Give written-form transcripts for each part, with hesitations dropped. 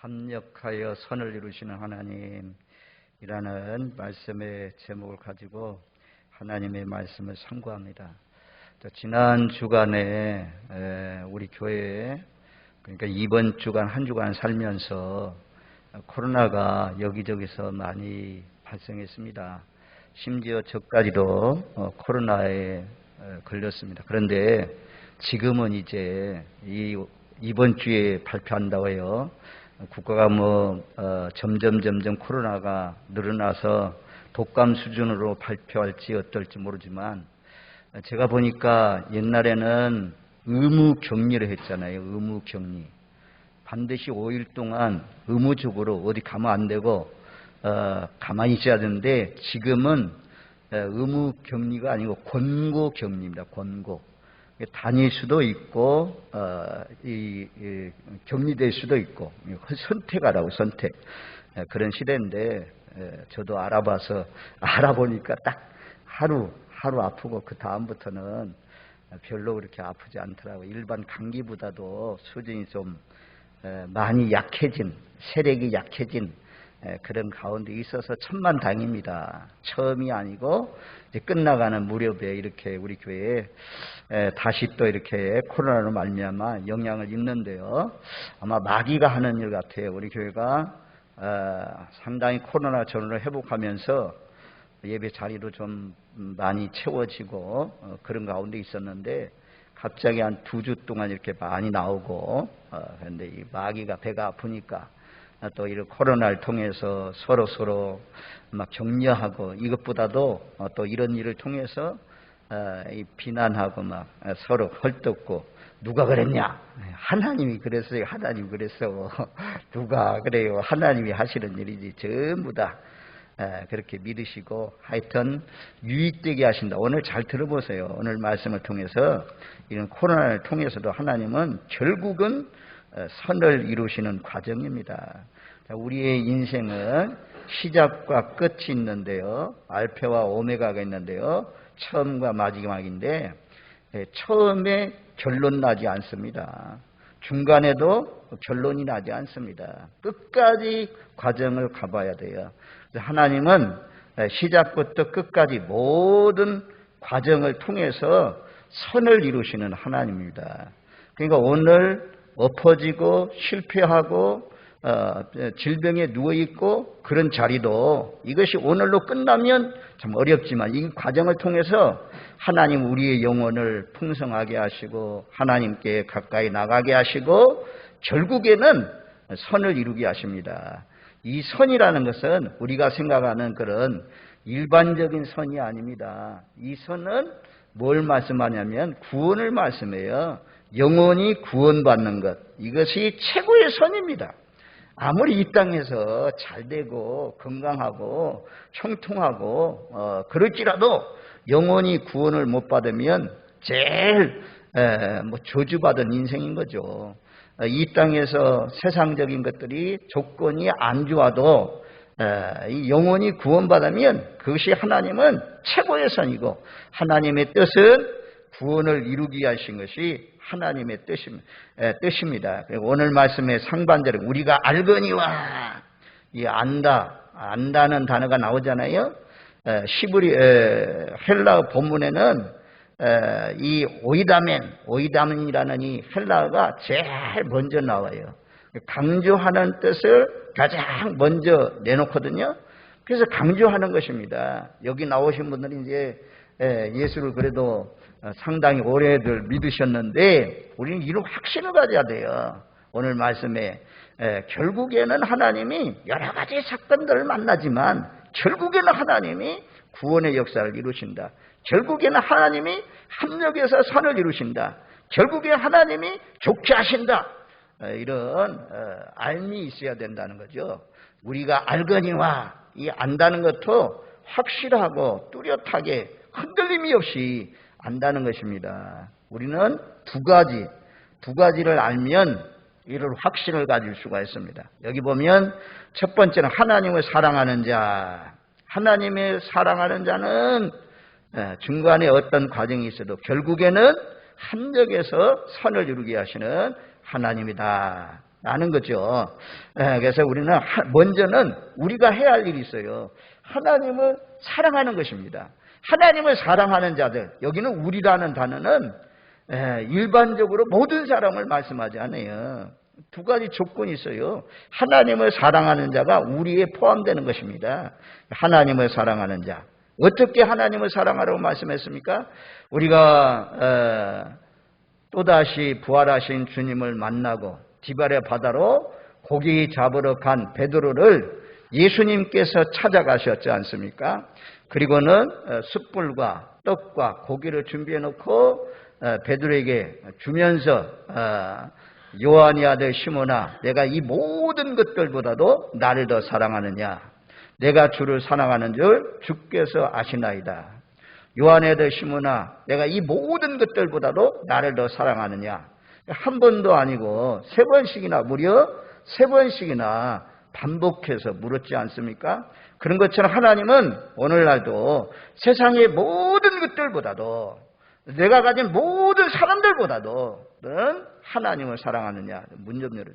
합력하여 선을 이루시는 하나님이라는 말씀의 제목을 가지고 하나님의 말씀을 상고합니다. 지난 주간에 우리 교회에, 그러니까 이번 주간 한 주간 살면서 코로나가 여기저기서 많이 발생했습니다. 심지어 저까지도 코로나에 걸렸습니다. 그런데 지금은 이제 이번 주에 발표한다고 해요. 국가가 점점 코로나가 늘어나서 독감 수준으로 발표할지 어떨지 모르지만, 제가 보니까 옛날에는 의무격리를 했잖아요. 의무격리. 반드시 5일 동안 의무적으로 어디 가면 안 되고 가만히 있어야 되는데, 지금은 의무격리가 아니고 권고격리입니다. 권고. 다닐 수도 있고 격리될 수도 있고 선택하라고, 선택. 그런 시대인데, 저도 알아보니까 딱 하루 아프고 그 다음부터는 별로 그렇게 아프지 않더라고요. 일반 감기보다도 수준이 좀 많이 약해진, 세력이 약해진 그런 가운데 있어서 천만다행입니다. 처음이 아니고 이제 끝나가는 무렵에 이렇게 우리 교회에 다시 또 이렇게 코로나로 말미암아 영향을 입는데요. 아마 마귀가 하는 일 같아요. 우리 교회가 상당히 코로나 전후로 회복하면서 예배 자리도 좀 많이 채워지고 그런 가운데 있었는데, 갑자기 한 2주 동안 이렇게 많이 나오고, 그런데 이 마귀가 배가 아프니까 또 이런 코로나를 통해서 서로 막 격려하고, 이것보다도 또 이런 일을 통해서 비난하고 막 서로 헐뜯고, 누가 그랬냐? 하나님이 그랬어요. 하나님 그랬어. 누가 그래요? 하나님이 하시는 일이지. 전부 다 그렇게 믿으시고, 하여튼 유익되게 하신다. 오늘 잘 들어보세요. 오늘 말씀을 통해서, 이런 코로나를 통해서도 하나님은 결국은 선을 이루시는 과정입니다. 우리의 인생은 시작과 끝이 있는데요. 알파와 오메가가 있는데요. 처음과 마지막인데, 처음에 결론 나지 않습니다. 중간에도 결론이 나지 않습니다. 끝까지 과정을 가봐야 돼요. 하나님은 시작부터 끝까지 모든 과정을 통해서 선을 이루시는 하나님입니다. 그러니까 오늘 엎어지고 실패하고 질병에 누워있고 그런 자리도, 이것이 오늘로 끝나면 참 어렵지만, 이 과정을 통해서 하나님 우리의 영혼을 풍성하게 하시고 하나님께 가까이 나가게 하시고 결국에는 선을 이루게 하십니다. 이 선이라는 것은 우리가 생각하는 그런 일반적인 선이 아닙니다. 이 선은 뭘 말씀하냐면 구원을 말씀해요. 영혼이 구원받는 것, 이것이 최고의 선입니다. 아무리 이 땅에서 잘되고 건강하고 형통하고 그럴지라도 영혼이 구원을 못 받으면 제일 저주받은 인생인 거죠. 이 땅에서 세상적인 것들이 조건이 안 좋아도 이 영혼이 구원받으면 그것이 하나님은 최고의 선이고, 하나님의 뜻은 구원을 이루기 하신 것이 하나님의 뜻입니다. 오늘 말씀의 상반절은 우리가 알거니와, 이 안다는 단어가 나오잖아요. 헬라어 본문에는 이 오이다멘이라는 이 헬라어가 제일 먼저 나와요. 강조하는 뜻을 가장 먼저 내놓거든요. 그래서 강조하는 것입니다. 여기 나오신 분들은 이제 예수를 그래도 상당히 오래들 믿으셨는데, 우리는 이런 확신을 가져야 돼요. 오늘 말씀에 결국에는 하나님이 여러 가지 사건들을 만나지만 결국에는 하나님이 구원의 역사를 이루신다. 결국에는 하나님이 합력해서 선을 이루신다. 결국에 하나님이 좋게 하신다. 이런 알미 있어야 된다는 거죠. 우리가 알거니와, 이 안다는 것도 확실하고 뚜렷하게 흔들림이 없이 안다는 것입니다. 우리는 두 가지를 알면 이런 확신을 가질 수가 있습니다. 여기 보면 첫 번째는 하나님을 사랑하는 자. 하나님의 사랑하는 자는 중간에 어떤 과정이 있어도 결국에는 합력해서 선을 이루게 하시는 하나님이다. 라는 거죠. 그래서 우리는 먼저는 우리가 해야 할 일이 있어요. 하나님을 사랑하는 것입니다. 하나님을 사랑하는 자들, 여기는 우리라는 단어는 일반적으로 모든 사람을 말씀하지 않아요. 두 가지 조건이 있어요. 하나님을 사랑하는 자가 우리에 포함되는 것입니다. 하나님을 사랑하는 자. 어떻게 하나님을 사랑하라고 말씀했습니까? 우리가 또다시 부활하신 주님을 만나고 디바레 바다로 고기 잡으러 간 베드로를 예수님께서 찾아가셨지 않습니까? 그리고는 숯불과 떡과 고기를 준비해 놓고 베드로에게 주면서 요한의 아들 시몬아, 내가 이 모든 것들보다도 나를 더 사랑하느냐? 내가 주를 사랑하는 줄 주께서 아시나이다. 요한의 아들 시몬아, 내가 이 모든 것들보다도 나를 더 사랑하느냐? 한 번도 아니고 세 번씩이나, 무려 세 번씩이나 반복해서 물었지 않습니까? 그런 것처럼 하나님은 오늘날도 세상의 모든 것들보다도, 내가 가진 모든 사람들보다도 하나님을 사랑하느냐? 문 좀 열어요.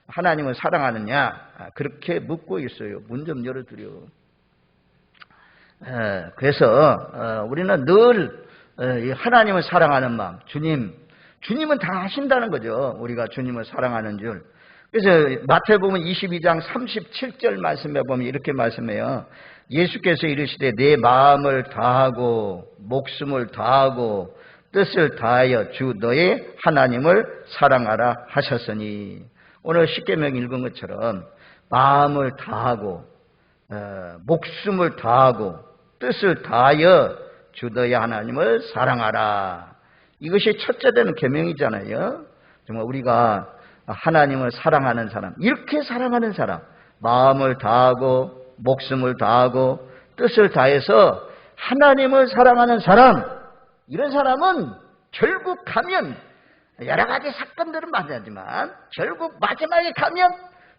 하나님을 사랑하느냐? 그렇게 묻고 있어요. 문 좀 열어드려. 그래서 우리는 늘 하나님을 사랑하는 마음, 주님은 다 아신다는 거죠. 우리가 주님을 사랑하는 줄. 그래서 마태복음 22장 37절 말씀에 보면 이렇게 말씀해요. 예수께서 이르시되 내 마음을 다하고 목숨을 다하고 뜻을 다하여 주 너의 하나님을 사랑하라 하셨으니, 오늘 십계명 읽은 것처럼 마음을 다하고 목숨을 다하고 뜻을 다하여 주 너의 하나님을 사랑하라. 이것이 첫째 되는 계명이잖아요. 정말 우리가 하나님을 사랑하는 사람, 이렇게 사랑하는 사람, 마음을 다하고 목숨을 다하고 뜻을 다해서 하나님을 사랑하는 사람, 이런 사람은 결국 가면 여러 가지 사건들은 만나지만 결국 마지막에 가면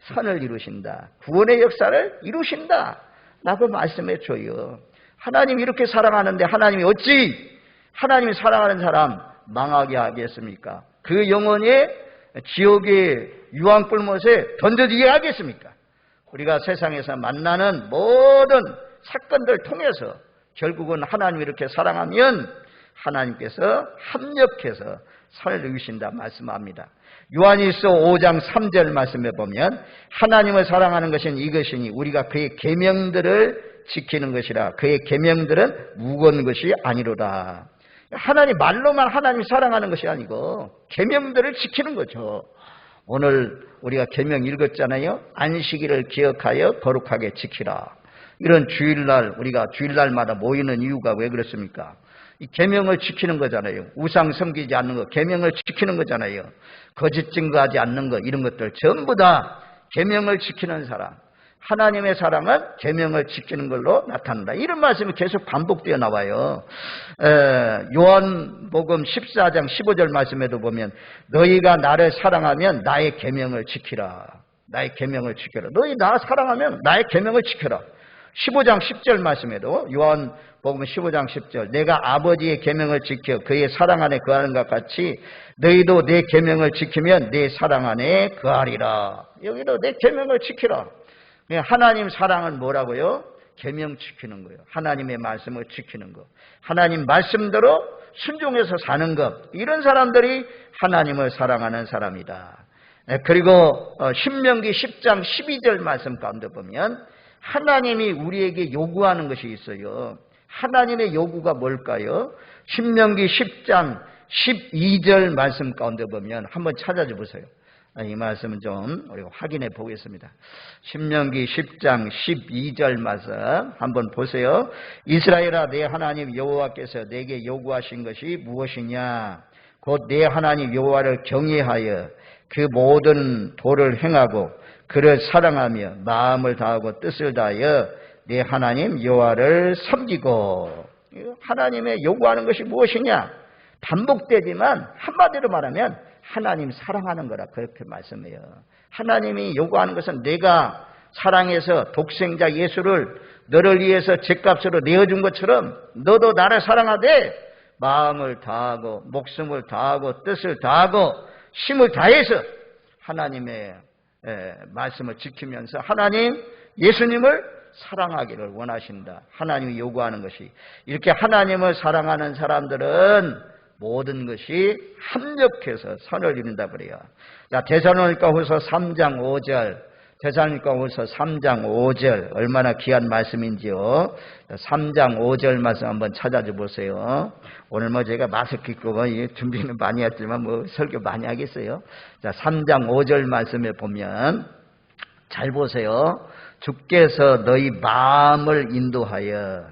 선을 이루신다, 구원의 역사를 이루신다 라고 말씀해 줘요. 하나님 이렇게 사랑하는데 하나님이 어찌 하나님이 사랑하는 사람 망하게 하겠습니까? 그 영혼이 지옥의 유황불못에 던져지게 하겠습니까? 우리가 세상에서 만나는 모든 사건들 통해서 결국은 하나님 이렇게 사랑하면 하나님께서 합력해서 선을 이루신다 말씀합니다. 요한일서 5장 3절 말씀에 보면 하나님을 사랑하는 것은 이것이니 우리가 그의 계명들을 지키는 것이라. 그의 계명들은 무거운 것이 아니로다. 하나님 말로만 하나님 사랑하는 것이 아니고 계명들을 지키는 거죠. 오늘 우리가 계명 읽었잖아요. 안식일을 기억하여 거룩하게 지키라. 이런 주일날, 우리가 주일날마다 모이는 이유가 왜 그렇습니까? 이 계명을 지키는 거잖아요. 우상 섬기지 않는 거, 계명을 지키는 거잖아요. 거짓 증거하지 않는 거, 이런 것들 전부 다 계명을 지키는 사람, 하나님의 사랑은 계명을 지키는 걸로 나타난다. 이런 말씀이 계속 반복되어 나와요. 요한복음 14장 15절 말씀에도 보면 너희가 나를 사랑하면 나의 계명을 지키라. 나의 계명을 지켜라. 너희 나 사랑하면 나의 계명을 지켜라. 15장 10절 말씀에도, 요한복음 15장 10절, 내가 아버지의 계명을 지켜 그의 사랑 안에 거하는 것 같이 너희도 내 계명을 지키면 내 사랑 안에 거하리라. 여기도 내 계명을 지키라. 하나님 사랑은 뭐라고요? 계명 지키는 거예요. 하나님의 말씀을 지키는 거, 하나님 말씀대로 순종해서 사는 것, 이런 사람들이 하나님을 사랑하는 사람이다. 그리고 신명기 10장 12절 말씀 가운데 보면 하나님이 우리에게 요구하는 것이 있어요. 하나님의 요구가 뭘까요? 신명기 10장 12절 말씀 가운데 보면 한번 찾아줘 보세요. 이 말씀은 좀 우리가 확인해 보겠습니다. 신명기 10장 12절 말씀 한번 보세요. 이스라엘아, 내 하나님 여호와께서 내게 요구하신 것이 무엇이냐? 곧 내 하나님 여호와를 경외하여 그 모든 도를 행하고 그를 사랑하며 마음을 다하고 뜻을 다하여 내 하나님 여호와를 섬기고. 하나님의 요구하는 것이 무엇이냐? 반복되지만 한마디로 말하면 하나님 사랑하는 거라, 그렇게 말씀해요. 하나님이 요구하는 것은 내가 사랑해서 독생자 예수를 너를 위해서 죗값으로 내어준 것처럼 너도 나를 사랑하되 마음을 다하고 목숨을 다하고 뜻을 다하고 힘을 다해서 하나님의 말씀을 지키면서 하나님, 예수님을 사랑하기를 원하신다. 하나님이 요구하는 것이, 이렇게 하나님을 사랑하는 사람들은 모든 것이 합력해서 선을 이룬다 그래요. 자, 데살로니가후서 3장 5절, 데살로니가후서 3장 5절 얼마나 귀한 말씀인지요. 3장 5절 말씀 한번 찾아줘 보세요. 오늘 뭐 제가 마스크 입고 준비는 많이 했지만 뭐 설교 많이 하겠어요. 자, 3장 5절 말씀에 보면 잘 보세요. 주께서 너희 마음을 인도하여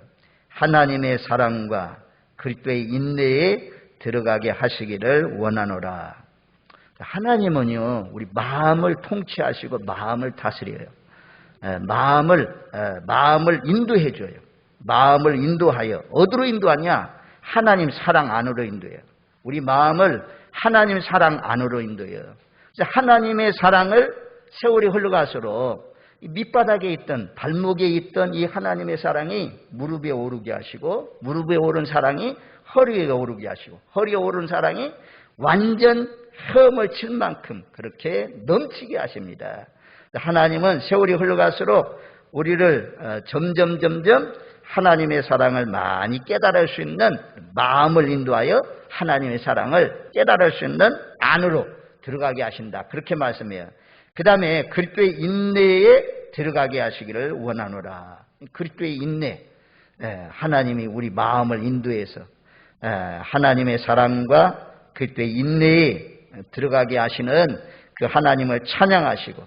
하나님의 사랑과 그리스도의 인내에 들어가게 하시기를 원하노라. 하나님은요, 우리 마음을 통치하시고 마음을 다스려요. 마음을 인도해 줘요. 마음을 인도하여 어디로 인도하냐? 하나님 사랑 안으로 인도해요. 우리 마음을 하나님 사랑 안으로 인도해요. 하나님의 사랑을 세월이 흘러갈수록 밑바닥에 있던, 발목에 있던 이 하나님의 사랑이 무릎에 오르게 하시고, 무릎에 오른 사랑이 허리에 오르게 하시고, 허리에 오른 사랑이 완전 헤엄을 칠 만큼 그렇게 넘치게 하십니다. 하나님은 세월이 흘러갈수록 우리를 점점 하나님의 사랑을 많이 깨달을 수 있는 마음을 인도하여 하나님의 사랑을 깨달을 수 있는 안으로 들어가게 하신다. 그렇게 말씀해요. 그 다음에 그리스도의 인내에 들어가게 하시기를 원하노라. 그리스도의 인내, 하나님이 우리 마음을 인도해서 하나님의 사랑과 그리스도의 인내에 들어가게 하시는 그 하나님을 찬양하시고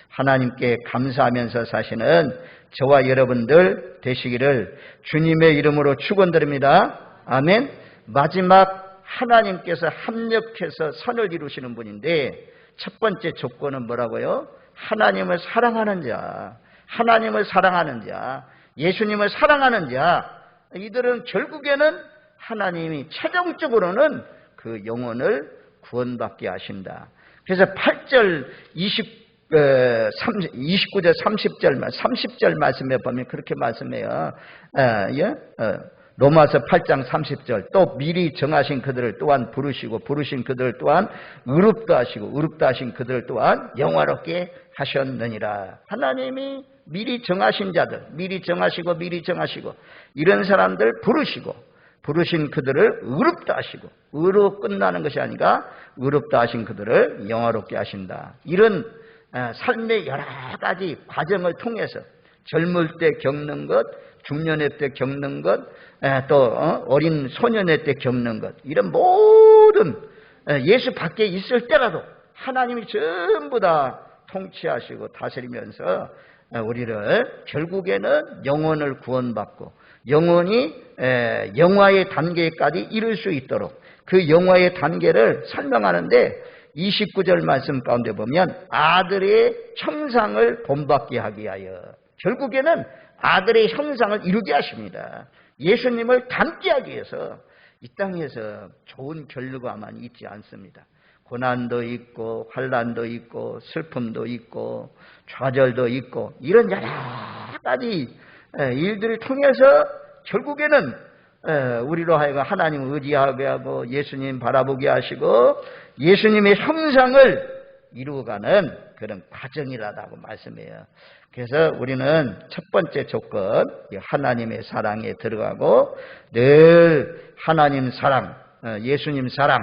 하나님께 감사하면서 사시는 저와 여러분들 되시기를 주님의 이름으로 축원드립니다. 아멘. 마지막 하나님께서 합력해서 선을 이루시는 분인데 첫 번째 조건은 뭐라고요? 하나님을 사랑하는 자, 하나님을 사랑하는 자, 예수님을 사랑하는 자, 이들은 결국에는 하나님이 최종적으로는 그 영혼을 구원받게 하신다. 그래서 8절 29절 30절 말씀에 보면 그렇게 말씀해요. 로마서 8장 30절 또 미리 정하신 그들을 또한 부르시고 부르신 그들을 또한 의롭다 하시고 의롭다 하신 그들을 또한 영화롭게 하셨느니라. 하나님이 미리 정하신 자들, 미리 정하시고 이런 사람들 부르시고 부르신 그들을 의롭다 하시고, 의로 끝나는 것이 아니라 의롭다 하신 그들을 영화롭게 하신다. 이런 삶의 여러 가지 과정을 통해서 젊을 때 겪는 것, 중년의 때 겪는 것, 또 어린 소년의 때 겪는 것, 이런 모든 예수 밖에 있을 때라도 하나님이 전부 다 통치하시고 다스리면서 우리를 결국에는 영혼을 구원받고 영혼이 영화의 단계까지 이룰 수 있도록 그 영화의 단계를 설명하는데 29절 말씀 가운데 보면 아들의 형상을 본받게 하기 위하여, 결국에는 아들의 형상을 이루게 하십니다. 예수님을 닮게 하기 위해서 이 땅에서 좋은 결과만 있지 않습니다. 고난도 있고 환난도 있고 슬픔도 있고 좌절도 있고 이런 여러 가지 일들을 통해서 결국에는 우리로 하여금 하나님을 의지하게 하고 예수님 바라보게 하시고 예수님의 형상을 이루어가는 그런 과정이라고 말씀해요. 그래서 우리는 첫 번째 조건, 하나님의 사랑에 들어가고 늘 하나님 사랑, 예수님 사랑,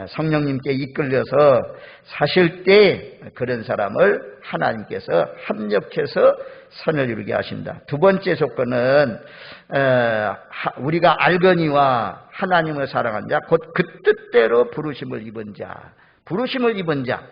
성령님께 이끌려서 사실 때 그런 사람을 하나님께서 합력해서 선을 이루게 하신다. 두 번째 조건은 우리가 알거니와 하나님을 사랑한 자, 곧 그 뜻대로 부르심을 입은 자. 부르심을 입은 자.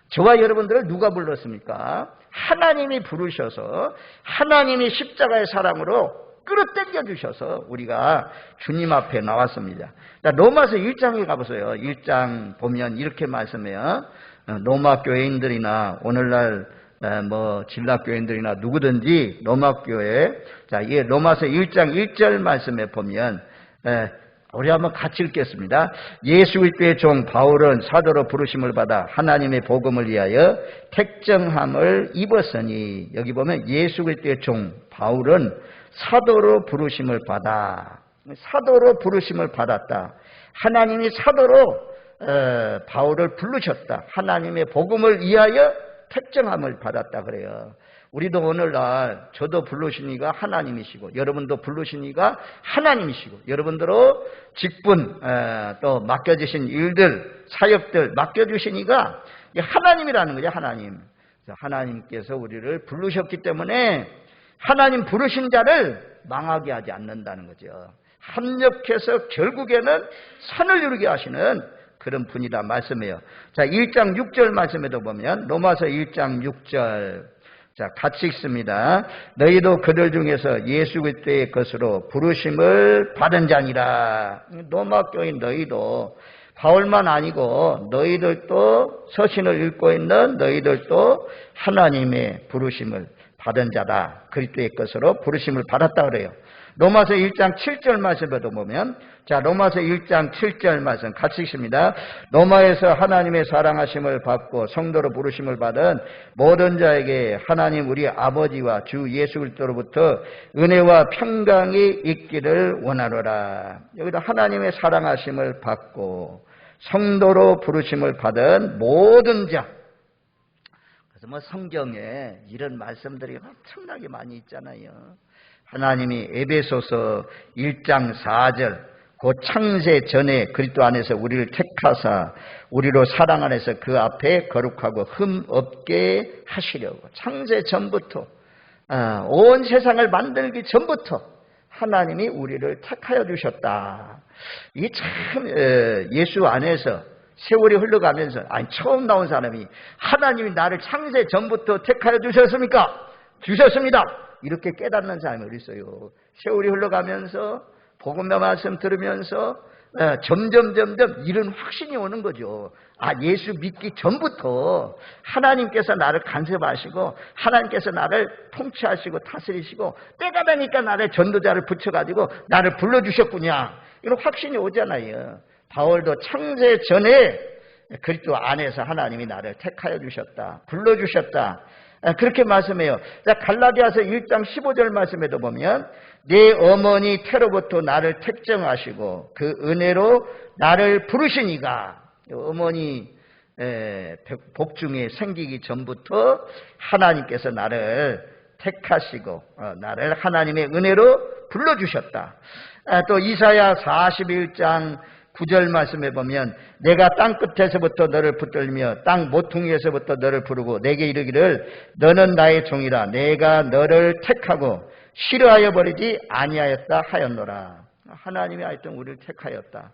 저와 여러분들을 누가 불렀습니까? 하나님이 부르셔서 하나님이 십자가의 사랑으로 끌어당겨 주셔서 우리가 주님 앞에 나왔습니다. 자, 로마서 1장에 가보세요. 1장 보면 이렇게 말씀해요. 로마 교회인들이나 오늘날 진락교회인들이나 누구든지 로마교회, 자, 이 로마서 1장 1절 말씀에 보면 우리 한번 같이 읽겠습니다. 예수 그리스도의 종 바울은 사도로 부르심을 받아 하나님의 복음을 위하여 택정함을 입었으니, 여기 보면 예수 그리스도의 종 바울은 사도로 부르심을 받아, 사도로 부르심을 받았다. 하나님이 사도로 바울을 부르셨다. 하나님의 복음을 위하여 택정함을 받았다 그래요. 우리도 오늘날 저도 부르신 이가 하나님이시고 여러분도 부르신 이가 하나님이시고 여러분들로 직분 또 맡겨주신 일들 사역들 맡겨주신 이가 하나님이라는 거죠. 하나님. 하나님께서 우리를 부르셨기 때문에 하나님 부르신 자를 망하게 하지 않는다는 거죠. 합력해서 결국에는 선을 이루게 하시는 그런 분이다 말씀이에요. 자, 1장 6절 말씀에도 보면 로마서 1장 6절 자, 같이 읽습니다. 너희도 그들 중에서 예수 그리스도의 것으로 부르심을 받은 자니라. 로마 교인 너희도 바울만 아니고 너희들도 서신을 읽고 있는 너희들도 하나님의 부르심을 받은 자다. 그리스도의 것으로 부르심을 받았다 그래요. 로마서 1장 7절 말씀에도 보면 자, 로마서 1장 7절 말씀 같이 읽습니다. 로마에서 하나님의 사랑하심을 받고 성도로 부르심을 받은 모든 자에게 하나님 우리 아버지와 주 예수 그리스도로부터 은혜와 평강이 있기를 원하노라. 여기도 하나님의 사랑하심을 받고 성도로 부르심을 받은 모든 자. 그래서 성경에 이런 말씀들이 엄청나게 많이 있잖아요. 하나님이 에베소서 1장 4절 그 창세 전에 그리스도 안에서 우리를 택하사 우리로 사랑 안에서 그 앞에 거룩하고 흠 없게 하시려고 창세 전부터 온 세상을 만들기 전부터 하나님이 우리를 택하여 주셨다. 이게 참 예수 안에서 세월이 흘러가면서 처음 나온 사람이 하나님이 나를 창세 전부터 택하여 주셨습니까? 주셨습니다. 이렇게 깨닫는 사람이 어디 있어요? 세월이 흘러가면서 복음의 말씀 들으면서 점점 이런 확신이 오는 거죠. 예수 믿기 전부터 하나님께서 나를 간섭하시고 하나님께서 나를 통치하시고 다스리시고 때가 되니까 나를 전도자를 붙여가지고 나를 불러주셨구나. 이런 확신이 오잖아요. 바울도 창세 전에 그리스도 안에서 하나님이 나를 택하여 주셨다. 불러주셨다. 그렇게 말씀해요. 갈라디아서 1장 15절 말씀에도 보면 내 어머니 태로부터 나를 택정하시고 그 은혜로 나를 부르시니가 어머니 복중에 생기기 전부터 하나님께서 나를 택하시고 나를 하나님의 은혜로 불러주셨다. 또 이사야 41장 9절 말씀에 보면 내가 땅끝에서부터 너를 붙들며 땅 모퉁이에서부터 너를 부르고 내게 이르기를 너는 나의 종이라 내가 너를 택하고 싫어하여 버리지 아니하였다 하였노라. 하나님이 하여튼 우리를 택하였다.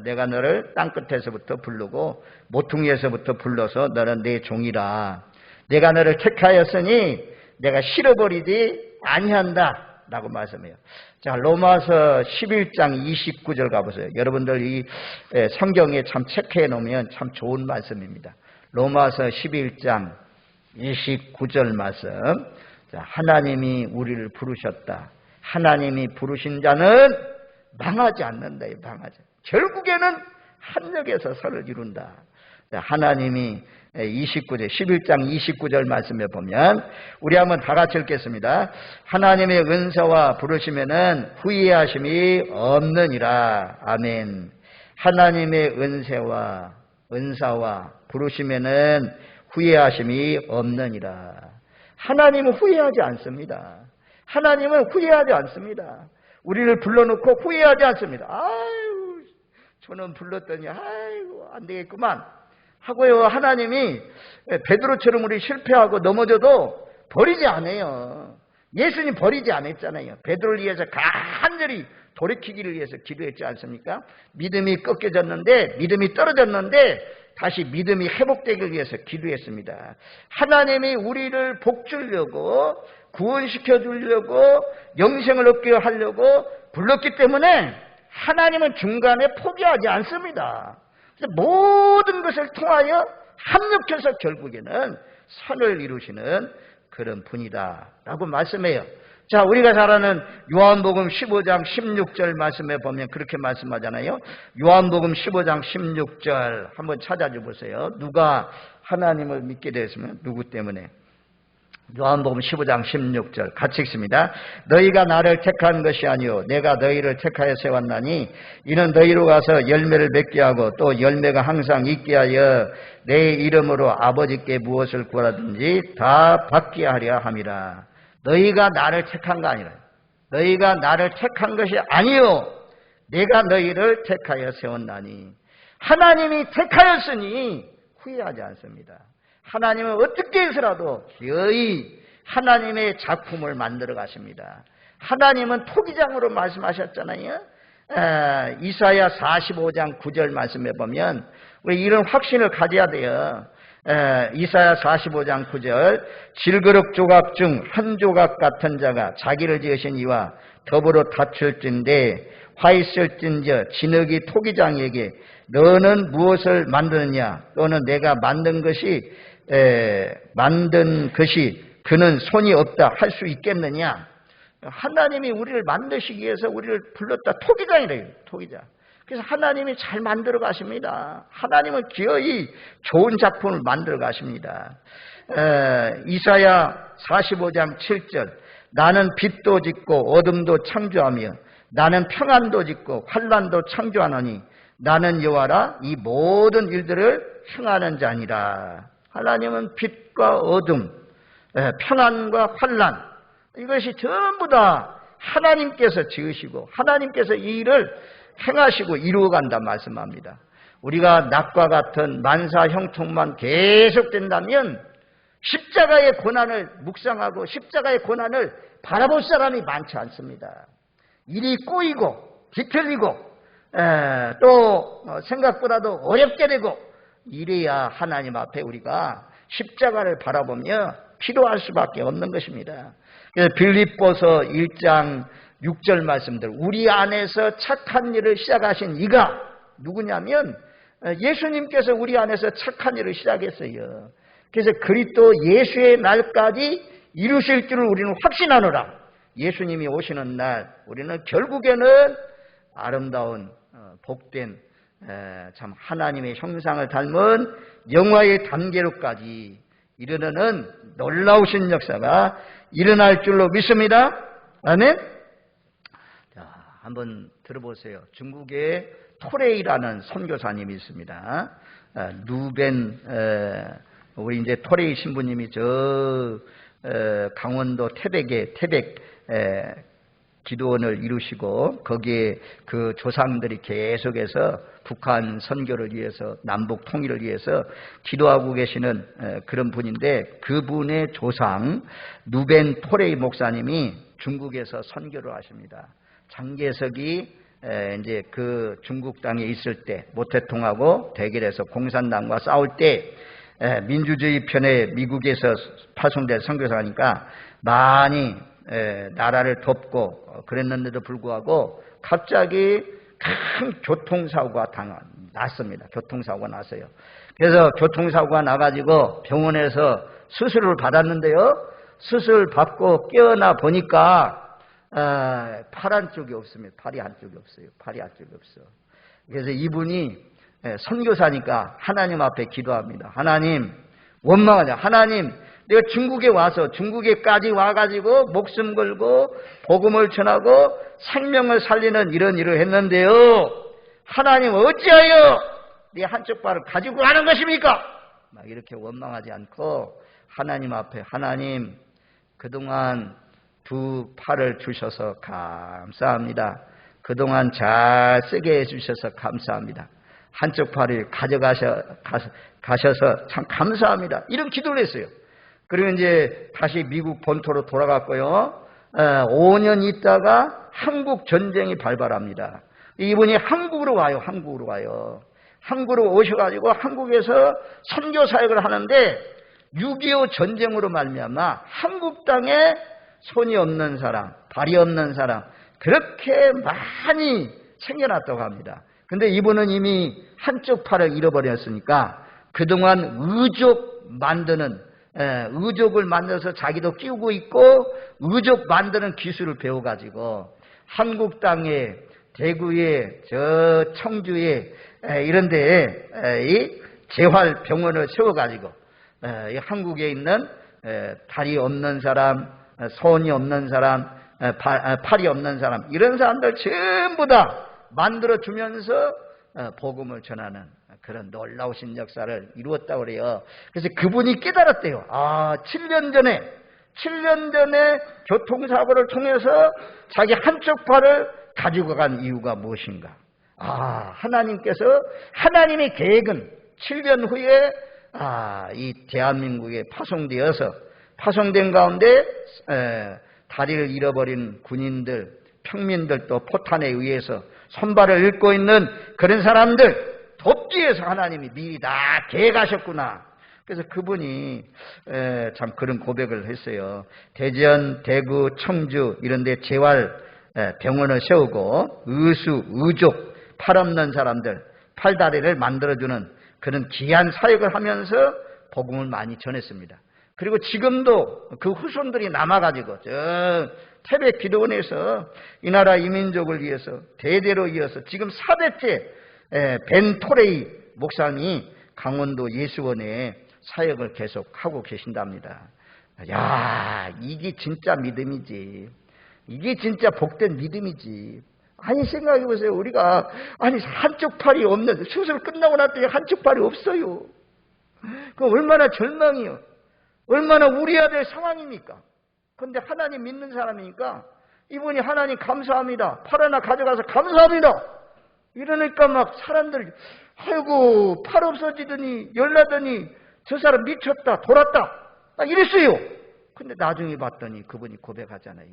내가 너를 땅끝에서부터 부르고 모퉁이에서부터 불러서 너는 내 종이라. 내가 너를 택하였으니 내가 싫어버리지 아니한다 라고 말씀해요. 자, 로마서 11장 29절 가보세요. 여러분들 이 성경에 참 체크해 놓으면 참 좋은 말씀입니다. 로마서 11장 29절 말씀. 자, 하나님이 우리를 부르셨다. 하나님이 부르신 자는 망하지 않는다. 망하지. 결국에는 합력해서 선을 이룬다. 자, 하나님이 11장 29절 말씀에 보면 우리 한번 다 같이 읽겠습니다. 하나님의 은사와 부르심에는 후회하심이 없느니라. 아멘. 하나님의 은사와 부르심에는 후회하심이 없느니라. 하나님은 후회하지 않습니다. 하나님은 후회하지 않습니다. 우리를 불러놓고 후회하지 않습니다. 아유, 저는 불렀더니 아이고 안 되겠구만 하고요. 하나님이 베드로처럼 우리 실패하고 넘어져도 버리지 않아요. 예수님 버리지 않았잖아요. 베드로를 위해서 간절히 돌이키기를 위해서 기도했지 않습니까? 믿음이 꺾여졌는데 믿음이 떨어졌는데 다시 믿음이 회복되기 위해서 기도했습니다. 하나님이 우리를 복주려고 구원시켜 주려고 영생을 얻게 하려고 불렀기 때문에 하나님은 중간에 포기하지 않습니다. 모든 것을 통하여 합력해서 결국에는 선을 이루시는 그런 분이다 라고 말씀해요. 자, 우리가 잘 아는 요한복음 15장 16절 말씀에 보면 그렇게 말씀하잖아요. 요한복음 15장 16절 한번 찾아줘 보세요. 누가 하나님을 믿게 되었으면 누구 때문에? 요한복음 15장 16절 같이 읽습니다. 너희가 나를 택한 것이 아니요 내가 너희를 택하여 세웠나니 이는 너희로 가서 열매를 맺게 하고 또 열매가 항상 있게 하여 내 이름으로 아버지께 무엇을 구하든지 다 받게 하려 함이라. 너희가 나를 택한 거 아니라 너희가 나를 택한 것이 아니요 내가 너희를 택하여 세웠나니. 하나님이 택하였으니 후회하지 않습니다. 하나님은 어떻게 해서라도 기어이 하나님의 작품을 만들어 가십니다. 하나님은 토기장으로 말씀하셨잖아요. 이사야 45장 9절 말씀해 보면 우리 이런 확신을 가져야 돼요. 이사야 45장 9절 질그릇 조각 중 한 조각 같은 자가 자기를 지으신 이와 더불어 다툴진대 화 있을진저 진흙이 토기장에게 너는 무엇을 만드느냐 또는 내가 만든 것이 그는 손이 없다 할 수 있겠느냐. 하나님이 우리를 만드시기 위해서 우리를 불렀다. 토기장이래요. 토기장. 그래서 하나님이 잘 만들어 가십니다. 하나님은 기어이 좋은 작품을 만들어 가십니다. 이사야 45장 7절 나는 빛도 짓고 어둠도 창조하며 나는 평안도 짓고 환난도 창조하노니 나는 여호와라 이 모든 일들을 행하는 자니라. 하나님은 빛과 어둠, 평안과 환난 이것이 전부 다 하나님께서 지으시고 하나님께서 이 일을 행하시고 이루어간다 말씀합니다. 우리가 낙과 같은 만사 형통만 계속된다면 십자가의 고난을 묵상하고 십자가의 고난을 바라볼 사람이 많지 않습니다. 일이 꼬이고 뒤틀리고 또 생각보다도 어렵게 되고 이래야 하나님 앞에 우리가 십자가를 바라보며 기도할 수밖에 없는 것입니다. 그래서 빌립보서 1장 6절 말씀들 우리 안에서 착한 일을 시작하신 이가 누구냐면 예수님께서 우리 안에서 착한 일을 시작했어요. 그래서 그리스도 예수의 날까지 이루실 줄을 우리는 확신하노라. 예수님이 오시는 날 우리는 결국에는 아름다운 복된 참 하나님의 형상을 닮은 영화의 단계로까지 이르는 놀라우신 역사가 일어날 줄로 믿습니다. 아멘. 자, 한번 들어보세요. 중국에 토레이라는 선교사님이 있습니다. 루벤 우리 이제 토레이 신부님이 저 강원도 태백에 태백 기도원을 이루시고 거기에 그 조상들이 계속해서 북한 선교를 위해서 남북 통일을 위해서 기도하고 계시는 그런 분인데 그분의 조상 누벤 토레이 목사님이 중국에서 선교를 하십니다. 장개석이 이제 그 중국 땅에 있을 때 모태통하고 대결해서 공산당과 싸울 때 민주주의 편에 미국에서 파송된 선교사니까 많이 나라를 돕고 그랬는데도 불구하고 갑자기 큰 교통사고가 났습니다. 교통사고가 났어요. 그래서 교통사고가 나가지고 병원에서 수술을 받았는데요. 수술 받고 깨어나 보니까 팔 한쪽이 없습니다. 팔이 한쪽이 없어요. 팔이 한쪽이 없어. 그래서 이분이 선교사니까 하나님 앞에 기도합니다. 하나님 원망하자. 하나님 내가 중국에 와서 중국에까지 와가지고 목숨 걸고 복음을 전하고 생명을 살리는 이런 일을 했는데요. 하나님 어찌하여 네 한쪽 발을 가지고 가는 것입니까? 막 이렇게 원망하지 않고 하나님 앞에 하나님 그동안 두 팔을 주셔서 감사합니다. 그동안 잘 쓰게 해주셔서 감사합니다. 한쪽 팔을 가져가셔서 참 감사합니다. 이런 기도를 했어요. 그리고 이제 다시 미국 본토로 돌아갔고요. 5년 있다가 한국 전쟁이 발발합니다. 이분이 한국으로 와요. 한국으로 오셔가지고 한국에서 선교 사역을 하는데 6.25 전쟁으로 말미암아 한국 땅에 손이 없는 사람, 발이 없는 사람 그렇게 많이 생겨났다고 합니다. 근데 이분은 이미 한쪽 팔을 잃어버렸으니까 그동안 의족을 만들어서 자기도 끼우고 있고 의족 만드는 기술을 배워가지고 한국 땅에 대구에 저 청주에 이런 데에 이 재활병원을 세워가지고 한국에 있는 다리 없는 사람, 손이 없는 사람, 팔이 없는 사람, 이런 사람들 전부 다 만들어주면서 복음을 전하는 그런 놀라우신 역사를 이루었다고 그래요. 그래서 그분이 깨달았대요. 7년 전에 교통사고를 통해서 자기 한쪽 팔을 가지고 간 이유가 무엇인가? 하나님께서, 하나님의 계획은 7년 후에 이 대한민국에 파송된 가운데 다리를 잃어버린 군인들, 평민들, 또 포탄에 의해서 손발을 잃고 있는 그런 사람들 돕기 위해서 하나님이 미리 다 계획하셨구나. 그래서 그분이 참 그런 고백을 했어요. 대전, 대구, 청주 이런 데 재활 병원을 세우고 의족, 팔 없는 사람들, 팔다리를 만들어주는 그런 귀한 사역을 하면서 복음을 많이 전했습니다. 그리고 지금도 그 후손들이 남아가지고 저 태백 기도원에서 이 나라 이민족을 위해서 대대로 이어서 지금 4대째 벤토레이 목사님이 강원도 예수원에 사역을 계속하고 계신답니다. 야, 이게 진짜 믿음이지. 이게 진짜 복된 믿음이지. 아니, 생각해 보세요. 우리가 한쪽 팔이 없는, 수술 끝나고 났더니 한쪽 팔이 없어요. 그 얼마나 절망이요. 얼마나 우려해야 될 상황입니까? 그런데 하나님 믿는 사람이니까 이분이 하나님 감사합니다. 팔 하나 가져가서 감사합니다. 이러니까 막 사람들이 아이고 팔 없어지더니 열나더니 저 사람 미쳤다 돌았다 이랬어요. 근데 나중에 봤더니 그분이 고백하잖아요.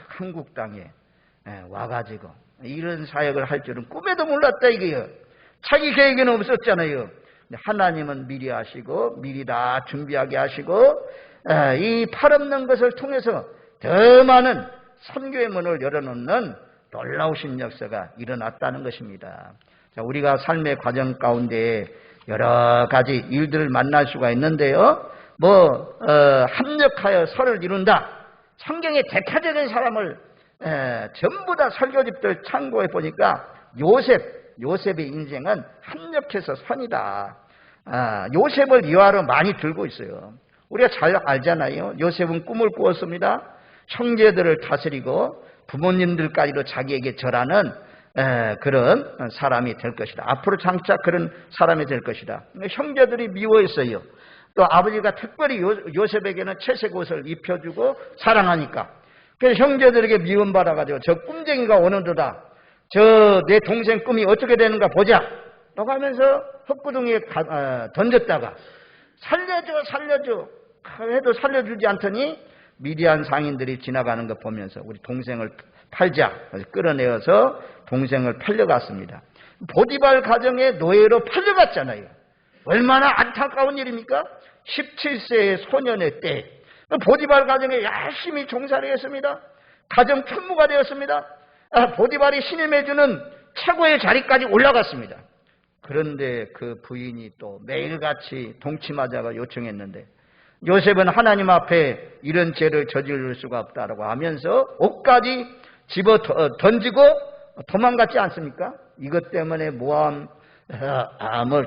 한국 땅에 와가지고 이런 사역을 할 줄은 꿈에도 몰랐다 이게요. 자기 계획에는 없었잖아요. 하나님은 미리 하시고 미리 다 준비하게 하시고 이 팔 없는 것을 통해서 더 많은 선교의 문을 열어놓는 놀라우신 역사가 일어났다는 것입니다. 자, 우리가 삶의 과정 가운데 여러 가지 일들을 만날 수가 있는데요. 합력하여 설을 이룬다. 성경의 대표적인 사람을 전부 다 설교집들 참고해 보니까 요셉의 인생은 합력해서 선이다. 요셉을 유화로 많이 들고 있어요. 우리가 잘 알잖아요. 요셉은 꿈을 꾸었습니다. 형제들을 다스리고 부모님들까지도 자기에게 절하는 그런 사람이 될 것이다. 앞으로 장차 그런 사람이 될 것이다. 형제들이 미워했어요. 또 아버지가 특별히 요셉에게는 채색 옷을 입혀주고 사랑하니까. 그래서 형제들에게 미움받아가지고 저 꿈쟁이가 오는도다. 저 내 동생 꿈이 어떻게 되는가 보자. 라고 하면서 헛구덩이에 던졌다가 살려줘 해도 살려주지 않더니 미디안 상인들이 지나가는 거 보면서 우리 동생을 팔자. 끌어내어서 동생을 팔려갔습니다. 보디발 가정의 노예로 팔려갔잖아요. 얼마나 안타까운 일입니까? 17세의 소년의 때 보디발 가정에 열심히 종사를 했습니다. 가정 총무가 되었습니다. 보디발이 신임해주는 최고의 자리까지 올라갔습니다. 그런데 그 부인이 또 매일같이 동침하자고 요청했는데 요셉은 하나님 앞에 이런 죄를 저지를 수가 없다라고 하면서 옷까지 집어 던지고 도망갔지 않습니까? 이것 때문에 모함을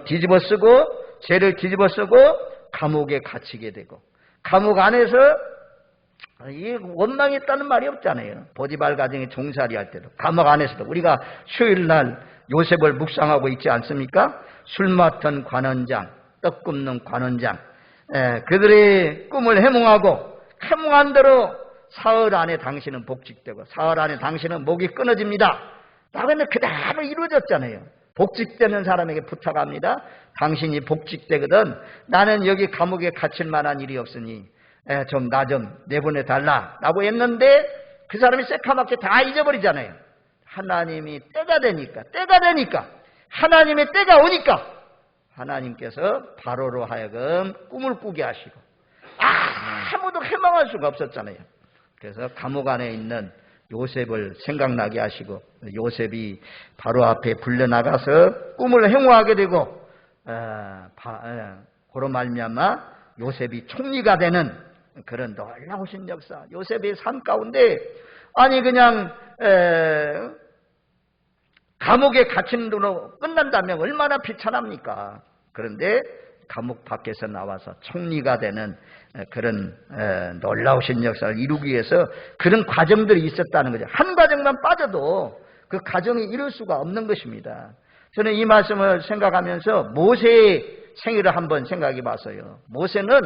뒤집어 쓰고 죄를 뒤집어 쓰고 감옥에 갇히게 되고 감옥 안에서 원망했다는 말이 없잖아요. 보디발 가정에 종살이 할 때도 감옥 안에서도 우리가 수요일날 요셉을 묵상하고 있지 않습니까? 술 맡은 관원장, 떡 굽는 관원장 그들의 꿈을 해몽하고 해몽한 대로 사흘 안에 당신은 복직되고 사흘 안에 당신은 목이 끊어집니다. 나그네 그대로 이루어졌잖아요. 복직되는 사람에게 부탁합니다. 당신이 복직되거든 나는 여기 감옥에 갇힐 만한 일이 없으니 좀 나 좀 내보내 달라 라고 했는데 그 사람이 새카맣게 다 잊어버리잖아요. 하나님이 때가 되니까 하나님의 때가 오니까 하나님께서 바로로 하여금 꿈을 꾸게 하시고 아무도 해망할 수가 없었잖아요. 그래서 감옥 안에 있는 요셉을 생각나게 하시고 요셉이 바로 앞에 불려나가서 꿈을 행호하게 되고 그로 말미암아 요셉이 총리가 되는 그런 놀라우신 역사. 요셉의 삶 가운데 그냥 감옥에 갇힌 데로 끝난다면 얼마나 비참합니까? 그런데 감옥 밖에서 나와서 총리가 되는 그런 놀라우신 역사를 이루기 위해서 그런 과정들이 있었다는 거죠. 한 과정만 빠져도 그 과정이 이룰 수가 없는 것입니다. 저는 이 말씀을 생각하면서 모세의 생애를 한번 생각해 봤어요. 모세는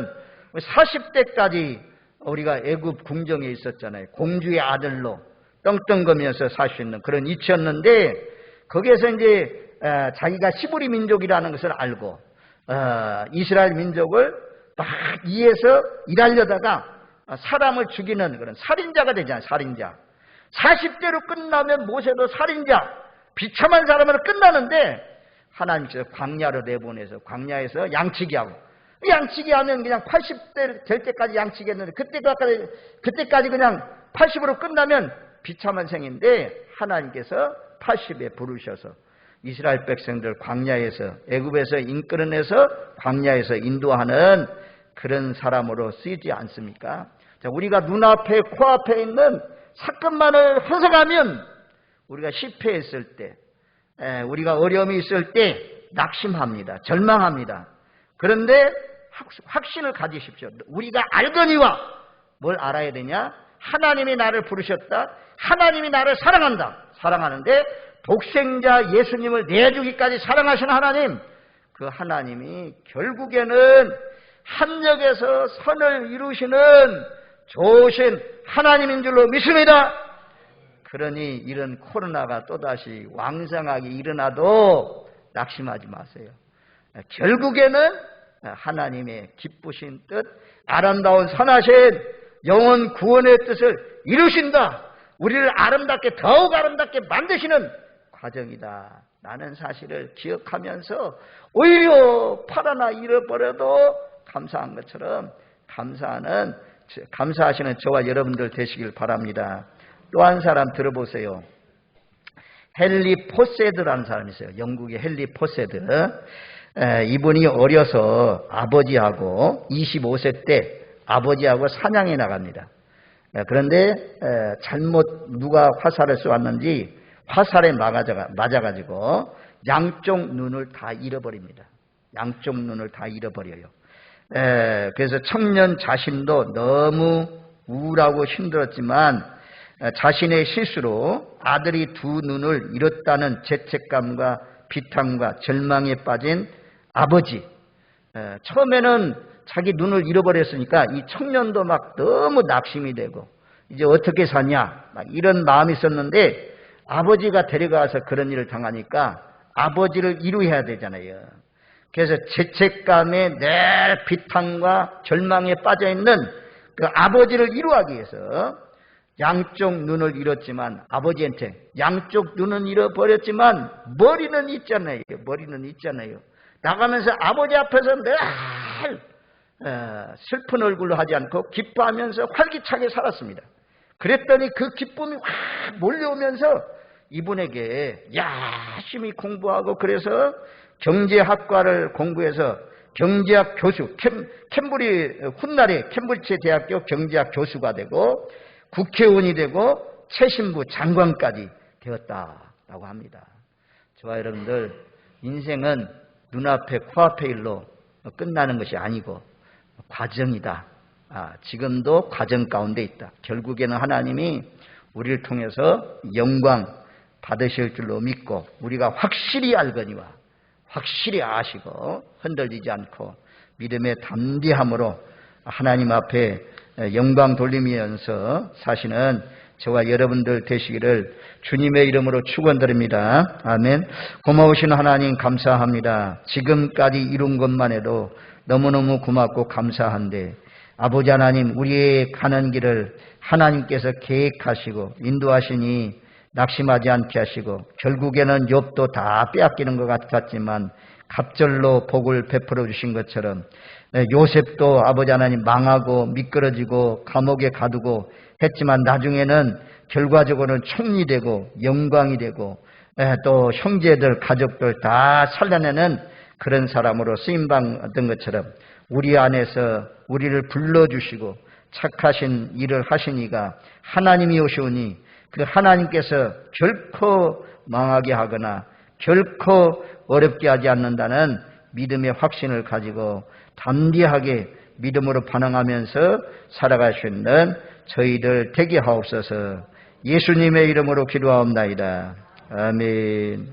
40대까지 우리가 애굽 궁정에 있었잖아요. 공주의 아들로 떵떵거면서 살 수 있는 그런 위치였는데, 거기에서 이제 자기가 시브리 민족이라는 것을 알고 이스라엘 민족을 막 이해해서 일하려다가 사람을 죽이는 그런 살인자가 되잖아요. 살인자. 40대로 끝나면 모세도 살인자, 비참한 사람으로 끝나는데 하나님께서 광야로 내보내서 광야에서 양치기 하고, 양치기 하면 그냥 80대 될 때까지 양치기 했는데 그때까지 그냥 80으로 끝나면 비참한 생인데, 하나님께서 80에 부르셔서 이스라엘 백성들 광야에서, 애굽에서 인끌어내서 광야에서 인도하는 그런 사람으로 쓰이지 않습니까? 자, 우리가 눈앞에 코앞에 있는 사건만을 해석하면 우리가 실패했을 때, 우리가 어려움이 있을 때 낙심합니다. 절망합니다. 그런데 확신을 가지십시오. 우리가 알거니와 뭘 알아야 되냐? 하나님이 나를 부르셨다. 하나님이 나를 사랑한다. 사랑하는데 독생자 예수님을 내주기까지 사랑하신 하나님, 그 하나님이 결국에는 합력해서 선을 이루시는 좋으신 하나님인 줄로 믿습니다. 그러니 이런 코로나가 또다시 왕성하게 일어나도 낙심하지 마세요. 결국에는 하나님의 기쁘신 뜻, 아름다운 선하신 영혼 구원의 뜻을 이루신다. 우리를 아름답게, 더욱 아름답게 만드시는 과정이다. 라는 사실을 기억하면서 오히려 팔아나 잃어버려도 감사한 것처럼 감사하시는 저와 여러분들 되시길 바랍니다. 또 한 사람 들어보세요. 헨리 포세드라는 사람이 있어요. 영국의 헨리 포세드. 이분이 어려서 아버지하고 25세 때 아버지하고 사냥에 나갑니다. 그런데 잘못 누가 화살을 쏘았는지 화살에 맞아가지고 양쪽 눈을 다 잃어버립니다. 양쪽 눈을 다 잃어버려요. 그래서 청년 자신도 너무 우울하고 힘들었지만 자신의 실수로 아들이 두 눈을 잃었다는 죄책감과 비탄과 절망에 빠진 아버지, 처음에는 자기 눈을 잃어버렸으니까 이 청년도 막 너무 낙심이 되고 이제 어떻게 사냐 막 이런 마음이 있었는데, 아버지가 데려가서 그런 일을 당하니까 아버지를 이루어야 되잖아요. 그래서 죄책감에 늘 비탄과 절망에 빠져있는 그 아버지를 이루하기 위해서 양쪽 눈을 잃었지만 아버지한테 양쪽 눈은 잃어버렸지만 머리는 있잖아요. 머리는 있잖아요. 나가면서 아버지 앞에서 늘 슬픈 얼굴로 하지 않고 기뻐하면서 활기차게 살았습니다. 그랬더니 그 기쁨이 확 몰려오면서 이분에게 열심히 공부하고, 그래서 경제학과를 공부해서 경제학 교수, 훗날에 캠브리지 대학교 경제학 교수가 되고 국회의원이 되고 최신부 장관까지 되었다라고 합니다. 저와 여러분들, 인생은 눈앞에 코앞의 일로 끝나는 것이 아니고 과정이다. 지금도 과정 가운데 있다. 결국에는 하나님이 우리를 통해서 영광 받으실 줄로 믿고, 우리가 확실히 알거니와 확실히 아시고 흔들리지 않고 믿음의 담대함으로 하나님 앞에 영광 돌리면서 사시는 저와 여러분들 되시기를 주님의 이름으로 축원드립니다. 아멘. 고마우신 하나님 감사합니다. 지금까지 이룬 것만 해도 너무너무 고맙고 감사한데, 아버지 하나님, 우리의 가는 길을 하나님께서 계획하시고 인도하시니 낙심하지 않게 하시고, 결국에는 욥도 다 빼앗기는 것 같았지만 갑절로 복을 베풀어 주신 것처럼 요셉도 아버지 하나님 망하고 미끄러지고 감옥에 가두고 했지만 나중에는 결과적으로는 총리 되고 영광이 되고 또 형제들 가족들 다 살려내는 그런 사람으로 쓰임받은 것처럼 우리 안에서 우리를 불러주시고 착하신 일을 하시니가 하나님이 오시오니, 그 하나님께서 결코 망하게 하거나 결코 어렵게 하지 않는다는 믿음의 확신을 가지고 담대하게 믿음으로 반응하면서 살아갈 수 있는 저희들 되게 하옵소서. 예수님의 이름으로 기도하옵나이다. 아멘.